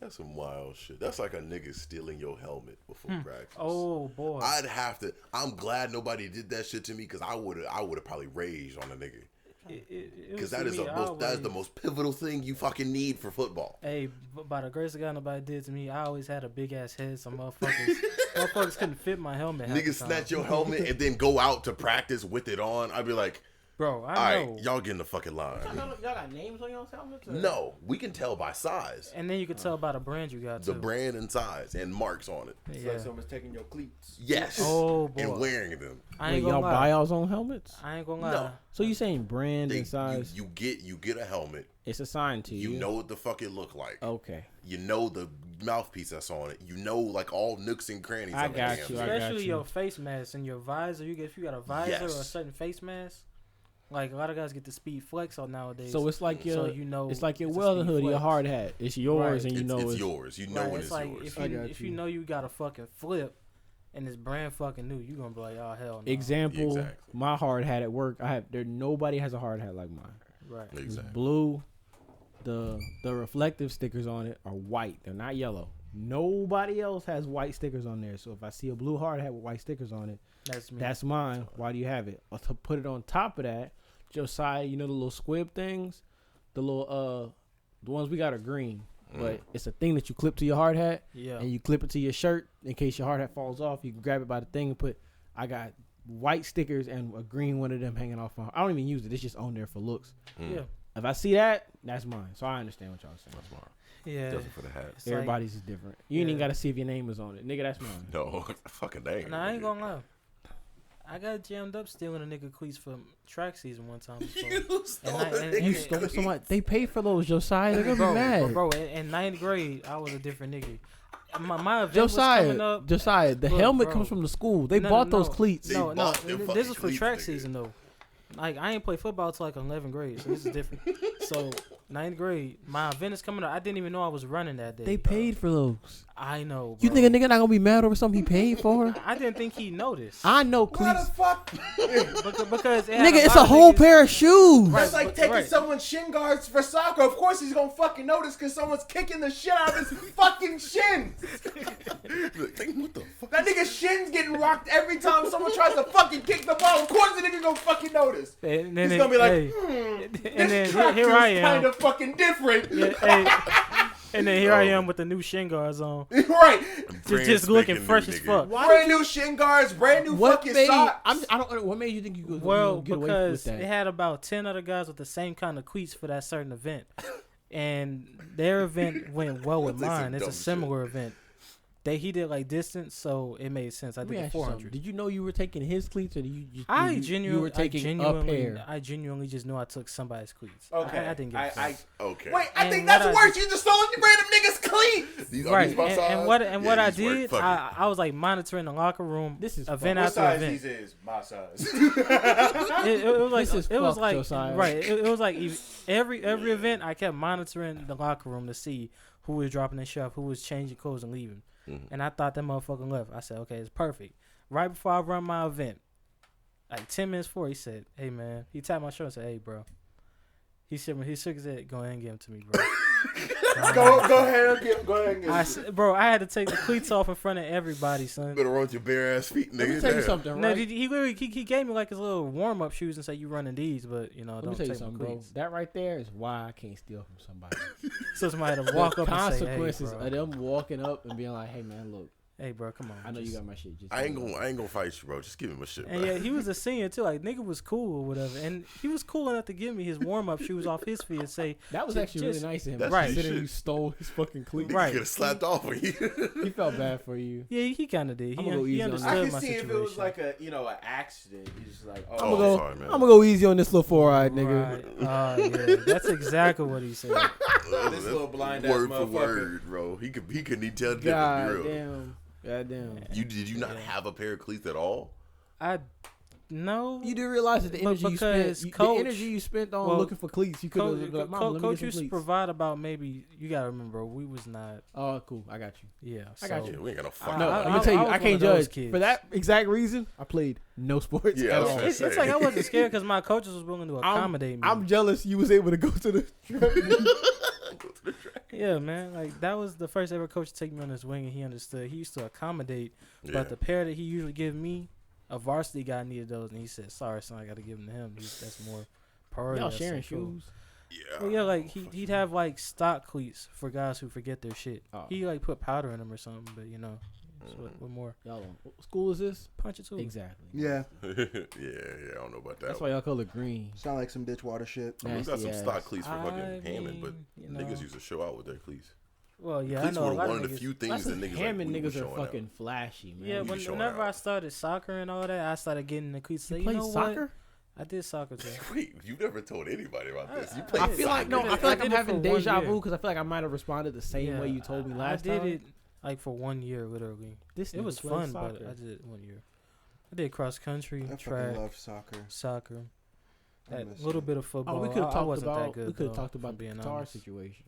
That's some wild shit. That's like a nigga stealing your helmet before practice. Oh boy. I'd have to. I'm glad nobody did that shit to me because I would have probably raged on a nigga. Because that is that is the most pivotal thing you fucking need for football. Hey, by the grace of God, nobody did to me. I always had a big ass head. Some motherfuckers couldn't fit my helmet. half the Niggas time. snatch your helmet and then go out to practice with it on. I'd be like, Bro, I know. All right, y'all get in the fucking line. Y'all got names on y'all's helmets? No, we can tell by size. And then you can tell by the brand you got, too. The brand and size and marks on it. It's like someone's taking your cleats. Yes. Oh, boy. And wearing them. I ain't Wait, gonna y'all lie. buy y'all's own helmets? I ain't gonna lie. No. So you saying brand and size? You get a helmet. It's assigned to you. You know what the fuck it look like. Okay. You know the mouthpiece that's on it. You know like all nooks and crannies. I on the got damn you, thing. I got Especially you. your face mask and your visor. If you got a visor or a certain face mask, like a lot of guys get the speed flex on nowadays. So it's like your, so you know, it's like your it's a welding speed hoodie, your flex. hard hat. It's yours, Right. and you know it's yours. You know Right, when it's it's like yours. if you know you got a fucking flip, and it's brand fucking new, you gonna be like, oh hell no. Example, Exactly. my hard hat at work. Nobody has a hard hat like mine. Right. It's Exactly. blue. The reflective stickers on it are white. They're not yellow. Nobody else has white stickers on there. So if I see a blue hard hat with white stickers on it, That's me. that's mine. Why do you have it? Or to put it on top of that, Josiah, you know the little squib things, the little the ones we got are green, but it's a thing that you clip to your hard hat, Yeah. and you clip it to your shirt in case your hard hat falls off. You can grab it by the thing and put. I got white stickers and a green one of them hanging off my. I don't even use it. It's just on there for looks. Yeah. If I see that, that's mine. So I understand what y'all saying. That's mine. Yeah. Doesn't for the hat. It's like- Everybody's is different. You ain't even Yeah. got to see if your name is on it. Nigga, that's mine. No, fucking dang. Nah, I ain't gonna lie. I got jammed up stealing a nigga cleats from track season one time. Before. You stole And I- a and- nigga You and- stole cleats. somebody. They paid for those, Josiah. They're going to be mad. Bro, in ninth grade, I was a different nigga. My event was coming Josiah, up. Josiah, the Look, helmet bro. comes from the school. They No, bought no, those cleats. They No, bought them this fucking was for cleats, track nigga. season though. Like I ain't play football till like 11th grade, so this is different. So ninth grade, my event is coming up. I didn't even know I was running that day. They paid for those. I know. You bro. think a nigga not gonna be mad over something he paid for? I didn't think he noticed. I know Why cleats. the fuck? Because it had Nigga, it's lot a of whole niggas- pair of shoes. That's like but- taking right. someone's shin guards for soccer. Of course he's gonna fucking notice because someone's kicking the shit out of his fucking shins. Look, think, what the fuck? That nigga's shins getting rocked every time someone tries to fucking kick the ball. Of course the nigga gonna fucking notice. And then He's gonna be like, hey, and this then here I am. kind of fucking different. Yeah, hey, and then here I am with the new shin guards on, Right. just looking fresh as fuck. Brand new shin guards, brand new What fucking made? socks. I don't. What made you think you could Well, get away because with they that? had about 10 other guys with the same kind of cleats for that certain event, and their event went well with That's like some mine. It's a dumb similar event. He did like distance, so it made sense. I Let me did ask the you something. 400. Did you know you were taking his cleats, or did you just? I you genuinely, were taking a pair. I genuinely just knew I took somebody's cleats. Okay. I didn't get. I Okay. wait. I And think what that's I worse. You just stole the random niggas cleats. These, right, these my size? and what Yeah, I these work. did, Fuck it. I was like monitoring the locker room. This is event What after size event. these is? My size. It was like This is it was fucked, like Josiah. right. It was like every event I kept monitoring the locker room to see who was dropping their shit off, who was changing clothes and leaving. And I thought that motherfucker left. I said, okay, it's perfect. Right before I run my event, like 10 minutes before, he said, hey man, he tapped my shoulder and said, hey bro. He shook his head, go ahead and give him to me, bro. go ahead and get. I said, bro, I had to take the cleats off in front of everybody, son. Better run with your bare ass feet, nigga. Let me tell you Damn. something, No, right? he literally he gave me like his little warm up shoes and said you running these, but you know Let me don't tell you take my something, bro. cleats. That right there is why I can't steal from somebody. So somebody had to walk The up and say, consequences hey, of bro. them walking up and being like, "Hey, man, look, Hey, bro, come on. I know you just- got my shit. Just I ain't gonna fight you, bro. Just give him a shit, bro. And yeah, he was a senior too. Like nigga was cool or whatever, and he was cool enough to give me his warm up shoes off his feet and say, That was Ju- actually just- really nice of him. That's Right. his Considering shit. you stole his fucking cleats. Nigga Right. could have slapped off on you. He felt bad for you. yeah, he kind of did. I'ma go He easy on understood I can my see situation. if it was like a an accident. He's just like, Oh, I'm gonna go. sorry, man. I'm gonna go easy on this little four eyed nigga. Right. Yeah, that's exactly what he said. This little blind ass word for motherfucker. word, bro. He couldn't even tell the difference. God Be real. damn. God damn. Did you not have a pair of cleats at all? I no. You do realize that the But energy you spent, because the Coach- energy you spent on well, looking for cleats, you could Coach, have been like, "Mama, let me Coach get some used to cleats." provide about maybe you gotta remember we was not. Oh, cool. I got you. Yeah, I got so- Yeah, we ain't got no fucking. No, I- I'm gonna tell you, was I one can't of those judge kids. for that exact reason. I played no sports Yeah, I at was all. finna It's like I wasn't scared because my coaches was willing to accommodate me. I'm jealous you was able to go to the. Yeah, man. Like that was the first ever coach to take me on his wing, and he understood. He used to accommodate, Yeah. but the pair that he usually give me, a varsity guy needed those, and he said, "Sorry, son, I got to give them to him. That's more priority." Y'all That's sharing so cool. shoes. Yeah. Well, yeah, like he'd have like stock cleats for guys who forget their shit. Oh. He like put powder in them or something, but you know, So what more? Y'all on what school is this? Punch it too. Exactly. Yeah. yeah, I don't know about that. That's why y'all color green. Sound like some ditch water shit. I mean, we got some Nasty stock ass. cleats for fucking Hammond, but you know. niggas used to show out with their cleats. Well, yeah, I Cleats know. were A lot one of the niggas- few things that niggas Hammond like, we niggas are showing fucking out. flashy, man. Yeah, We showing whenever I out. started soccer and all that, I started getting the cleats. You You play know soccer? what? I did soccer too. Wait, you never told anybody about this. You I played I did. feel like I did it- I feel like I I'm did it having for 1 deja year. vu because I feel like I might have responded the same way you told me last time. I did it like for 1 year, literally. This It was nigga plays fun, but soccer. I did it 1 year. I did cross country, I track, fucking love soccer. soccer, I that miss little it. bit of football. Oh, we could have I talked wasn't about that good. we could have though, talked about if the I'm being guitar honest. situation.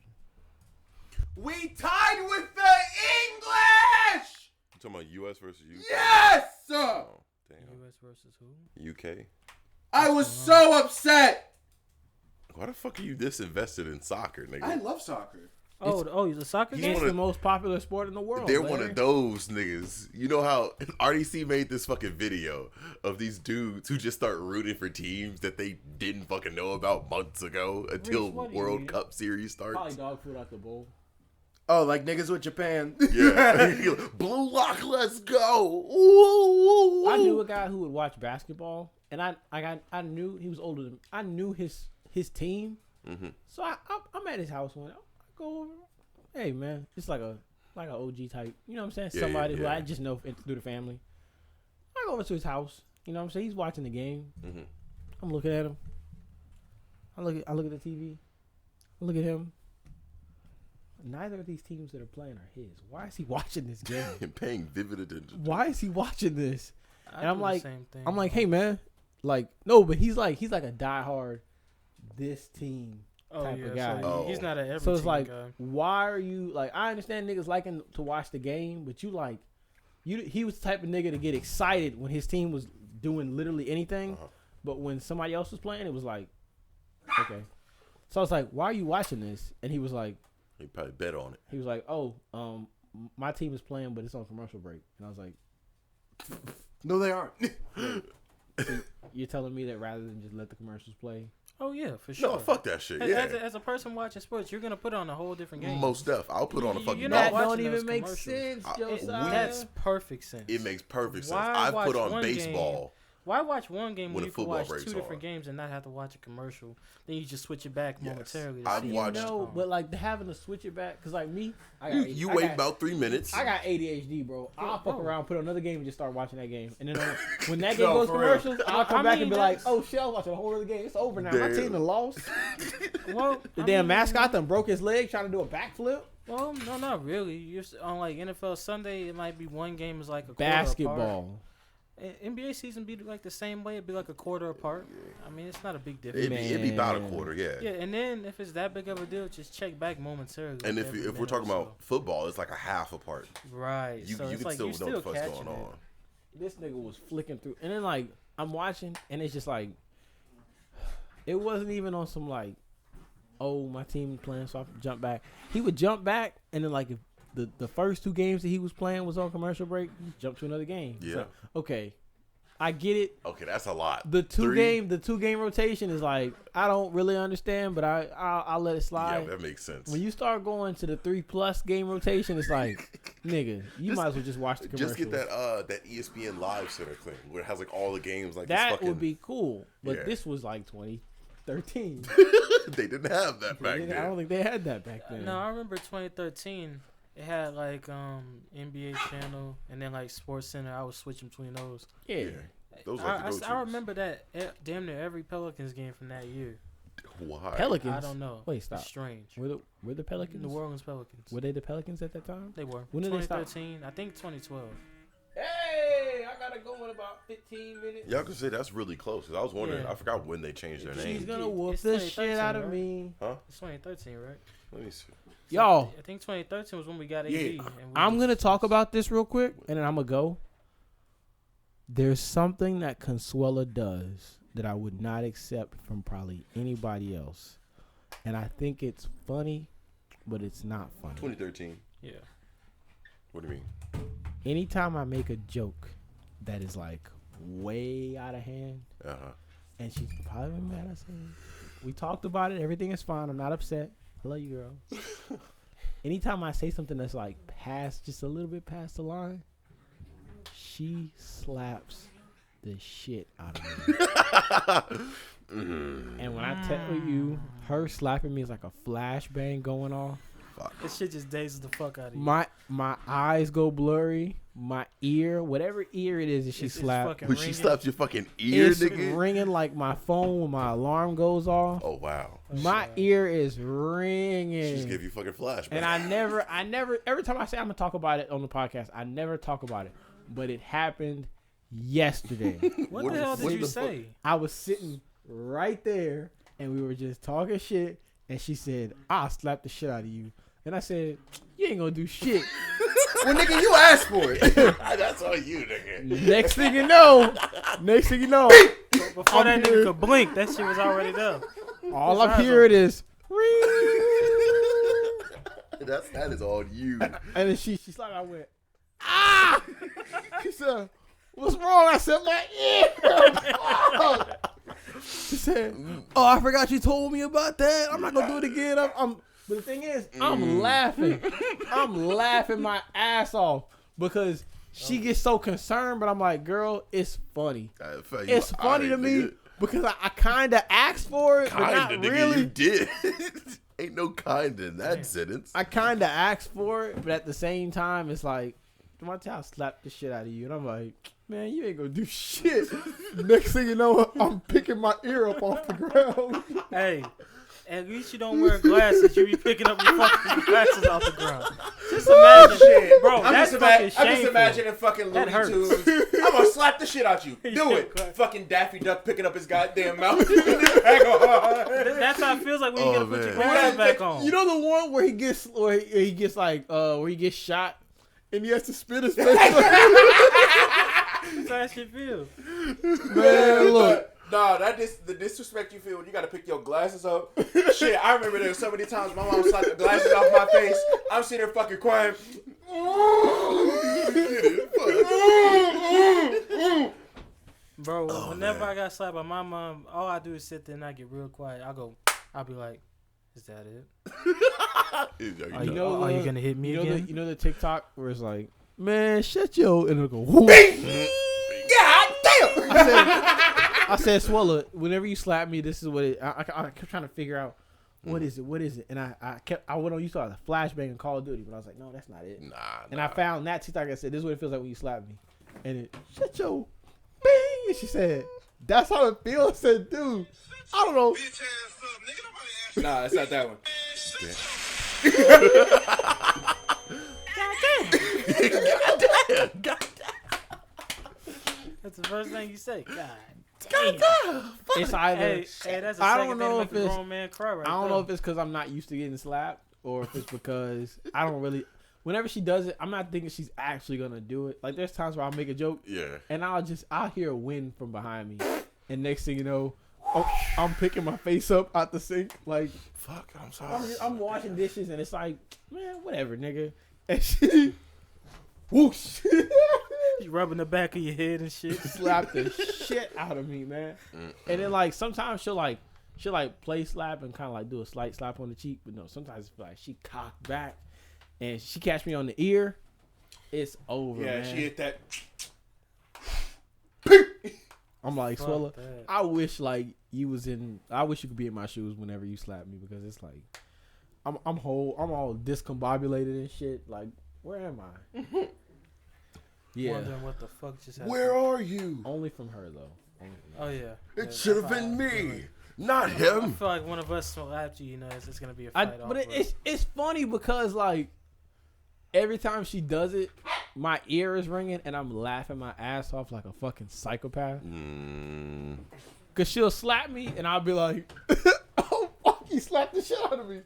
We tied with the English. You talking about U.S. versus UK? Yes. Oh, damn. U.S. versus who? UK. I was so upset. Why the fuck are you this invested in soccer, nigga? I love soccer. Oh, the soccer He's game. It's one the of- most popular sport in the world. They're Larry. one of those niggas. You know how RDC made this fucking video of these dudes who just start rooting for teams that they didn't fucking know about months ago until Reese, what do you World mean? Cup series starts. Probably dog food out the bowl. Oh, like niggas with Japan. Yeah, Blue Lock, let's go. Ooh, ooh, ooh. I knew a guy who would watch basketball, and I knew he was older than me. I knew his team, so I'm at his house one. I go over. Hey man, it's like a OG type. You know what I'm saying? Yeah, Somebody yeah, who yeah. I just know through the family. I go over to his house. You know what I'm saying? He's watching the game. I'm looking at him. I look at the TV. I look at him. Neither of these teams that are playing are his. Why is he watching this game? And paying vivid attention. Why is he watching this? I And I'm do like- the same thing. I'm like, hey man, like no, but he's like a diehard this team type of guy. So Oh. he's not an every So it's team like, guy. why are you like? I understand niggas liking to watch the game, but you like, he was the type of nigga to get excited when his team was doing literally anything, but when somebody else was playing, it was like, okay. So I was like, why are you watching this? And he was like, He probably bet on it. oh, my team is playing, but it's on commercial break. And I was like, No, they aren't. you're telling me that rather than just let the commercials play? Oh yeah, for sure. No, fuck that shit. As, Yeah, as a person watching sports, you're gonna put on a whole different game. most def. I'll put on a fucking You're That not golf. watching don't those even make commercials. sense, We- That's perfect sense. It makes perfect sense. Why I've watch put on one baseball. Why watch one game when when the you can football watch breaks two different on. games and not have to watch a commercial? Then you just switch it back Yes. momentarily. to I've see watched- what's No, going on. but like having to switch it back, cause like me, You wait about 3 minutes. I got ADHD, bro. I'll fuck around, put on another game, and just start watching that game. And then when that game No, goes for real. commercials, I'll come I back mean, and be like, that's- "Oh shit, I was watching a whole other game. It's over now. My Damn. team done lost. Well, The I damn mean, mascot done broke his leg trying to do a backflip. Well, no, not really. You're on like NFL Sunday. It might be one game is like a quarter Basketball. apart. NBA season be like the same way. It'd be like a quarter apart. I mean, it's not a big difference. It'd be about a Man. quarter, yeah. Yeah, and then if it's that big of a deal, just check back momentarily. And like if every we're minute talking or about football, it's like a half apart. so. Right, You so you it's can like still you're know still what the fuck's catching going it. on. This nigga was flicking through, and then like I'm watching, and it's just like it wasn't even on some like, oh my team playing, so I jump back. He would jump back, and then like if the first two games that he was playing was on commercial break, he jump to another game. Yeah. So, okay, I get it. Okay, that's a lot. The two Three? game rotation is like I don't really understand, but I'll let it Yeah, slide. that makes sense. When you start going to the 3+ game rotation, it's like, nigga, you might as well just watch the commercial. Just get that ESPN Live Center thing where it has like all the games like That this fucking, would be cool, but Yeah. this was like 2013. they didn't have that back I then. don't think they had that back then. No, I remember 2013. It had like NBA channel and then like Sports Center. I was switching between those. Yeah. Yeah. Those are the go-tos. I remember that damn near every Pelicans game from that year. Why? Pelicans. I don't know. Wait, stop. It's strange. Were the Pelicans? New Orleans Pelicans. Were they the Pelicans at that time? They were. When did they stop? 2013. I think 2012. Hey, I gotta go in about 15 minutes. Y'all can say that's really close. 'Cause I was wondering. Yeah. I forgot when they changed their She's name. gonna whoop It's the 2013, shit out of right? me. It's 2013, right? Let me see. Y'all, I think 2013 was when we got AD. Yeah. and we I'm just- gonna talk about this real quick, and then I'm gonna go. There's something that Consuela does that I would not accept from probably anybody else, and I think it's funny, but it's not funny. 2013. Yeah. What do you mean? Anytime I make a joke that is like way out of hand, and she's probably mad at me. We talked about it. Everything is fine. I'm not upset. I love you, girl. Anytime I say something that's like past, just a little bit past the line, she slaps the shit out of me. And when I tell you, her slapping me is like a flashbang going off. This shit just dazes the fuck out of you. My eyes go blurry. My ear, whatever ear it is that she slaps. When she slaps your fucking ear, it's nigga. ringing like my phone when my alarm goes off. Oh wow. My ear is ringing. She just give you fucking flashback. And I never. Every time I say I'm gonna talk about it on the podcast, I never talk about it. But it happened yesterday. What the hell did you say? I was sitting right there, and we were just talking shit, and she said, "I'll slap the shit out of you." And I said, "You ain't gonna do shit." Well, nigga, you asked for it. That's on you, nigga. Next thing you know, Before that nigga could blink, that shit was already there. all I'm hearing is ring. That is on you. And then she slapped. I went, ah. She said, "What's wrong?" I said, "My ear." She said, "Oh, I forgot you told me about that. I'm not gonna do it again." But the thing is, I'm laughing. I'm laughing my ass off because she gets so concerned. But I'm like, girl, it's funny. It's funny to me because I kind of asked for it, but not really. You did. Ain't no kind in that sentence. I kind of asked for it, but at the same time, it's like, my child slapped the shit out of you. And I'm like, man, you ain't gonna do shit. Next thing you know, I'm picking my ear up off the ground. Hey, at least you don't wear glasses. You be picking up your fucking glasses off the ground. Just imagine, Shit. bro. That's fucking shameful. I'm just imagining fucking Looney Tunes. I'm gonna slap the shit out you. Do it. Fucking Daffy Duck picking up his goddamn mouth. That's how it feels like when you gotta put your glasses back on. You know the one where he gets shot and he has to spit his face. That's how that shit feels. Man, look. Nah, the disrespect you feel when you gotta pick your glasses up. Shit, I remember there were so many times my mom slapped the glasses off my face. I'm sitting there fucking crying. Bro, whenever I got slapped by my mom, all I do is sit there and I get real quiet. I'll be like, is that it? Are you gonna hit me again? You know the TikTok where it's like, man, shut your, and it'll go, whoop. God damn! I said, Swallow, whenever you slap me, this is what it. I kept trying to figure out what is it, and I went on. You saw the flashbang in Call of Duty, but I was like, no, that's not it. And I found that TikTok. I said, this is what it feels like when you slap me, and it shut your bing. And she said, that's how it feels. I said, dude, I don't know. Nah, it's not that one. God damn. That's the first thing you say. God. It's either. Hey, that's I don't know if it's. A grown man cry right I don't know if it's because I'm not used to getting slapped, or if it's because I don't really. Whenever she does it, I'm not thinking she's actually gonna do it. Like there's times where I'll make a joke, and I'll hear a wind from behind me, and next thing you know, I'm picking my face up out the sink, like fuck. I'm sorry. I'm washing dishes, and it's like, man, whatever, nigga. And she, whoosh. You rubbing the back of your head and shit. Slap the shit out of me, man. And then like sometimes she'll play slap and kind of like do a slight slap on the cheek, but no, sometimes it's like she cocked back and she catch me on the ear. It's over. Yeah, man. she hit that. I'm like, Swella, I wish like you was in. I wish you could be in my shoes whenever you slap me because it's like I'm all discombobulated and shit. Like, where am I? Yeah. Wondering what the fuck just happened. Where are you? Only from her though. Oh yeah. It should have been me, not him. I feel like one of us slapped you. You know, it's gonna be a fight. But it's funny because like every time she does it, my ear is ringing and I'm laughing my ass off like a fucking psychopath. Cause she'll slap me and I'll be like, "Oh fuck, you slapped the shit out of me,"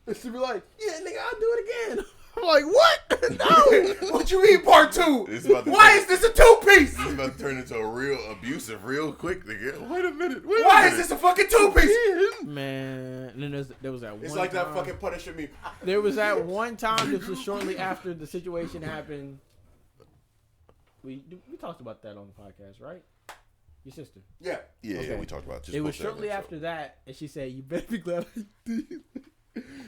and she'll be like, "Yeah, nigga, I'll do it again." I'm like, what? No. What you mean part two? Why is this a two-piece? This is about to turn into a real abusive real quick, nigga. Wait a minute. Why is this a fucking two-piece? Man, and then there was that one It's like time, that fucking Punisher me. There was that one time, this was shortly after the situation happened. We talked about that on the podcast, right? Your sister. Yeah. Yeah, Okay. yeah, we talked about it. It was shortly after that, and she said, "You better be glad I did.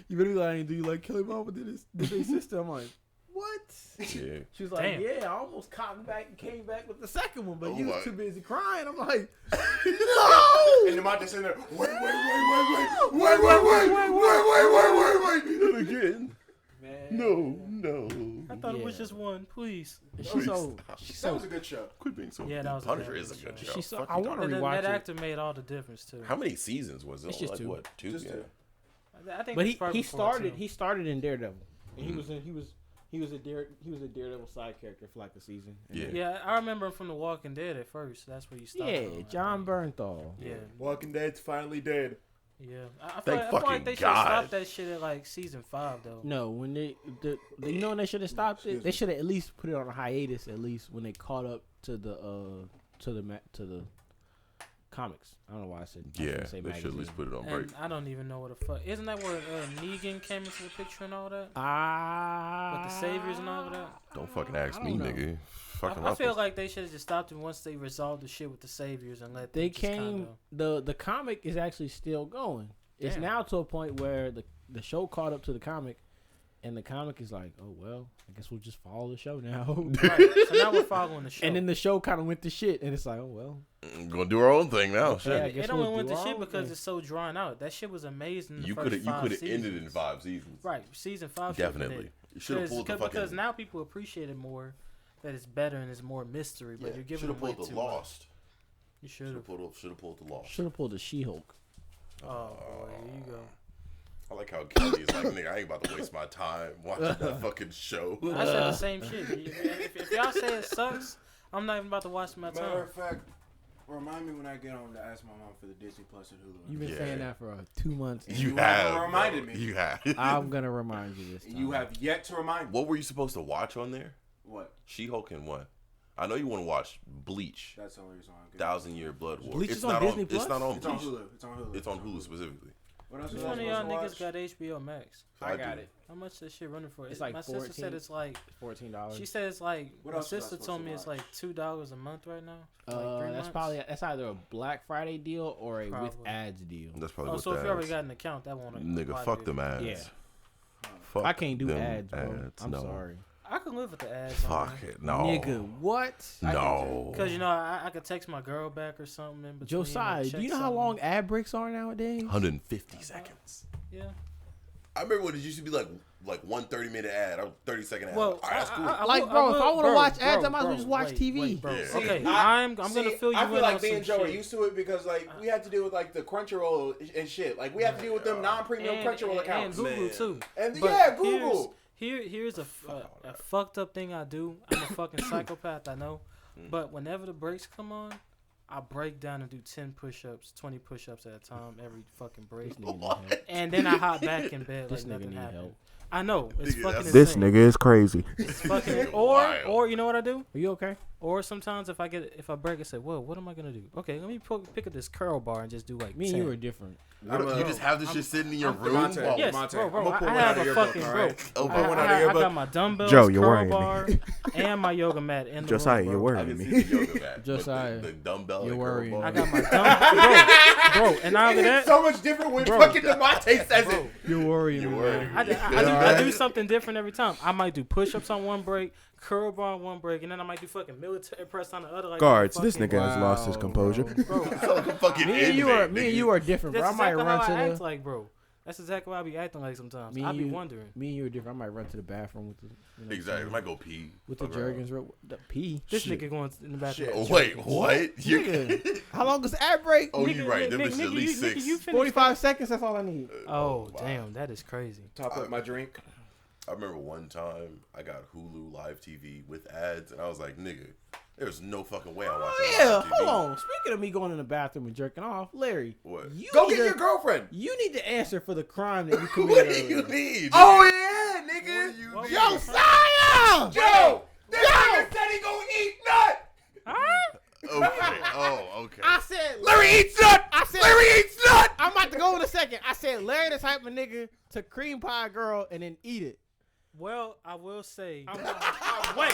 You better be glad I didn't do you like Kelly Mama did his sister." I'm like, what? Yeah. She was like, Damn. yeah, I almost cottoned back and came back with the second one, but Oh you my. was too busy crying. I'm like, And no! then my sitting there, wait. And again. Man. No. I thought it was Yeah. just one. Please. She's so, That was a good show. Quit being so. Yeah, that was a Punisher good is a show. good show. she's so, Fuck I you want to talking That, rewatch that it. actor made all the difference too. How many seasons was it? It's just like, two. what? Two. Just Yeah. two. I think But it's probably before, too. he started in Daredevil. And he was a Daredevil side character for like a season. Yeah. Yeah, I remember him from The Walking Dead at first. That's where you started. Yeah, on, I John think. Bernthal. Yeah, Walking Dead's finally dead. yeah. I Thank feel like fucking they should God. stop that shit at like season 5 though. No, when you know when they should have stopped it, they should have at least put it on a hiatus. At least when they caught up to the comics. I don't know why I said. I Yeah. shouldn't say They should at least magazine. put it on break. And I don't even know what the fuck. Isn't that where Negan came into the picture and all that? Ah, With the saviors and all of that? Don't fucking ask I me, don't know. nigga. Fucking I feel like they should have just stopped it once they resolved the shit with the saviors and let them They just came. The comic is actually still going. It's Damn. now to a point where the show caught up to the comic, and the comic is like, oh well, I guess we'll just follow the show now. Right. So now we're following the show. And then the show kind of went to shit, and it's like, oh well. Gonna do our own thing now. Shit. Yeah, I it guess only we'll went do to our shit own because thing. it's so drawn out. That shit was amazing. You could have ended it in 5 seasons. Right, season 5. should've been Definitely. it. You should have pulled the fucking. Because now people appreciate it more. That it's better and it's more mystery. But you're should giving have away pulled too the much. Lost. You Should should have have. pulled the Lost. Should have pulled the She-Hulk. Oh boy, here you go. I like how Kelly is like, nigga, I ain't about to waste my time watching that fucking show. I said the same shit. If y'all say it sucks, I'm not even about to watch my Matter time. of fact, remind me when I get on to ask my mom for the Disney Plus and Hulu. You've been Yeah. saying that for 2 months. You You have haven't reminded bro. me. You have. I'm gonna remind you this time. You have yet to remind me. What were you supposed to watch on there? What? She-Hulk and what? I know you want to watch Bleach. That's the only reason why I'm good. 1,000-Year Blood War. Bleach it's is on not Disney It's Plus? not on It's on Bleach. Hulu. It's on Hulu. It's on Hulu specifically. What else Which was I one of supposed y'all to niggas watch? got HBO Max? I do. got it. How much that shit running for? It's like my sister said 14. it's like. $14. She said it's like. What My else was I sister supposed told to me it's watch? like $2 a month right now. Like 3 months. That's either a Black Friday deal or a with Probably. ads deal. That's probably Oh, what so if that you already is. got an account, that won't. Nigga, apply fuck to them you. ads. Yeah. Fuck I can't do them ads, bro. I'm no. sorry. I can live with the ads. Fuck it. No. Nigga, what? No. Because you know I could text my girl back or something in between. Josiah, do you know how long ad breaks are nowadays? 150 seconds. Yeah. I remember when it used to be like 1 30-minute ad, or 30-second ad. Well, All right, that's cool. Like, bro, if I wanna bro, watch ads, bro, I might as well bro, just watch wait, TV. wait, bro. Yeah. Okay, See, I'm gonna fill you I in feel like on me some and Joe are shit. used to it because like we have to deal with like the Crunchyroll and shit. Like we have to deal with them non-premium Crunchyroll accounts. and Google Man. too. And But yeah, Google. Here's a fucked up thing I do. I'm a fucking psychopath, I know. But whenever the breaks come on, I break down and do 10 push-ups, 20 push-ups at a time every fucking break. This nigga need help. And then I hop back in bed This like nigga nothing need happened. help. I know. It's Nigga, fucking that's- insane. is crazy. It's fucking Wild. or you know what I do? Are you okay? Or sometimes if I break, I say, well, what am I gonna do? Okay, let me pick up this curl bar and just do like Me and 10. you are different. You just have this shit sitting in your room? Demonte. while- Yes, Monte, bro, I'm gonna pull I one out have of a your book, fucking all bro. right? Oh, Pull one out of I your got book. my dumbbells, Joe, you're curl worrying me. bar, and my yoga mat in the Josiah, room, you're bro. I worrying can me. see the yoga mat. but Josiah, the dumbbell you're and worrying. curl bar. I got my dumbbell, bro, and not only that, So much different when Bro. fucking Demonte says it. You're worrying You're me, worrying man. me. I do something different every time. I might do push-ups on one break, curl bar on one break, and then I might do fucking military press on the other. Like Guards, fucking, this nigga has lost his Wow, composure. bro. Like a fucking Me and you are inmate, nigga. different, bro. That's I might exactly run how to I act the. like, bro. That's exactly what I be acting like sometimes. Me I and be you- wondering. Me and you are different. I might run to the bathroom with the. You know, Exactly. I might go pee. With the Fuck around. Jergens, the pee. This Shit. nigga going in the bathroom. Shit. Wait, what? You Nigga, how long is the ad break? Oh, you right. Them bitches at least 6. You finished 45 seconds. That's all I need. Oh, wow. damn. That is crazy. Top up my drink. I remember one time I got Hulu Live TV with ads, and I was like, nigga, there's no fucking way I'm watching Yeah, live TV. hold on. Speaking of me going in the bathroom and jerking off, Larry, What? you Go need get to- your girlfriend. You need to answer for the crime that you What committed. do you earlier. need? Oh yeah, nigga. What do you What? need? Josiah! Joe, this nigga said he gonna eat nut. Okay. Oh, okay. I said, Larry eats nut. I said, Larry eats nut. I'm about to go in a second. I said, Larry the type of nigga to cream pie a girl and then eat it. Well, I will say. Wait.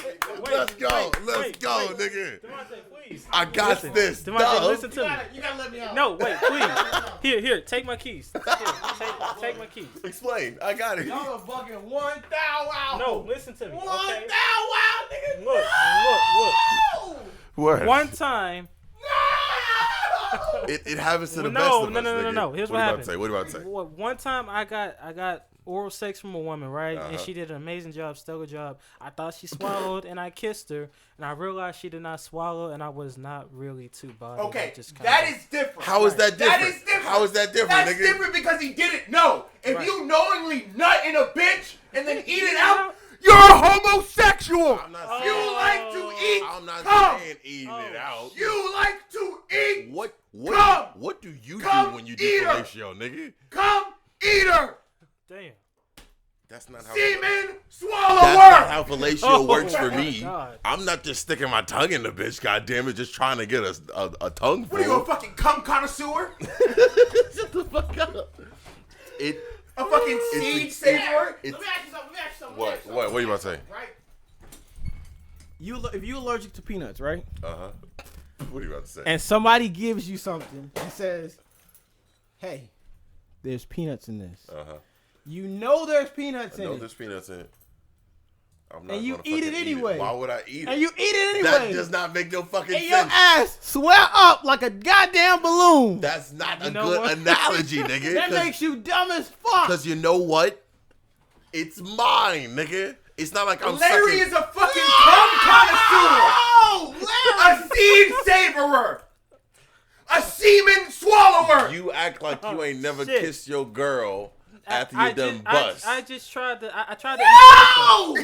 Let's go, nigga. Devontae, please. I got this. Devontae, dog. listen to me. You gotta let me out. No, wait, please. Here, take my keys. Take my keys. Explain. I got it. Y'all are fucking 1 thou wow. No, listen to me. 1 Okay? thou wow, nigga. Look. What? One time. It happens to the best No. of us, nigga. No. Here's what happened. happened. What you about to say? One time I got oral sex from a woman, right? Uh-huh. And she did an amazing job, stellar job. I thought she swallowed, and I kissed her, and I realized she did not swallow, and I was not really too bothered. Okay, Just that is different. How is that different? That is different. How is that different, That's nigga? different because he didn't know. If Right. you knowingly nut in a bitch and then eat it out, You're a homosexual. I'm not you saying. like to eat. I'm not cum. saying eating it out. You like to eat. What do you do Come when you do eater. fellatio, nigga? Come eater. damn. That's not how. Semen That's swallower. not how fellatio Oh, works for my me. God. I'm not just sticking my tongue in the bitch, goddammit, just trying to get a tongue What are you, a full. fucking cum connoisseur? Shut the fuck up. A fucking seed saver? It's, Let me ask you something. what you about to say? Right? If you allergic to peanuts, right? Uh-huh. What are you about to say? And somebody gives you something and says, "Hey, there's peanuts in this." Uh-huh. You know there's peanuts I in know it. there's peanuts in it. I'm not And you gonna eat it fucking anyway. Why would I eat it? And you eat it anyway. That does not make no fucking and your sense. ass swell up like a goddamn balloon. That's not a know good what? analogy, nigga. That makes you dumb as fuck. Because you know what? It's mine, nigga. It's not like I'm Larry sucking. is a fucking cum connoisseur. Oh, Larry! A seed saverer. A semen swallower. You act like you ain't never shit. kissed your girl after you done bust. I just tried to. I tried to. No!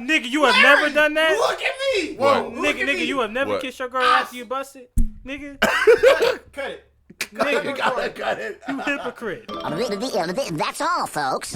Nigga, you have never done that. Look at me! What? Nigga, you have never What? kissed your girl after you busted. Nigga, Cut it. Got it. you hypocrite. That's all, folks.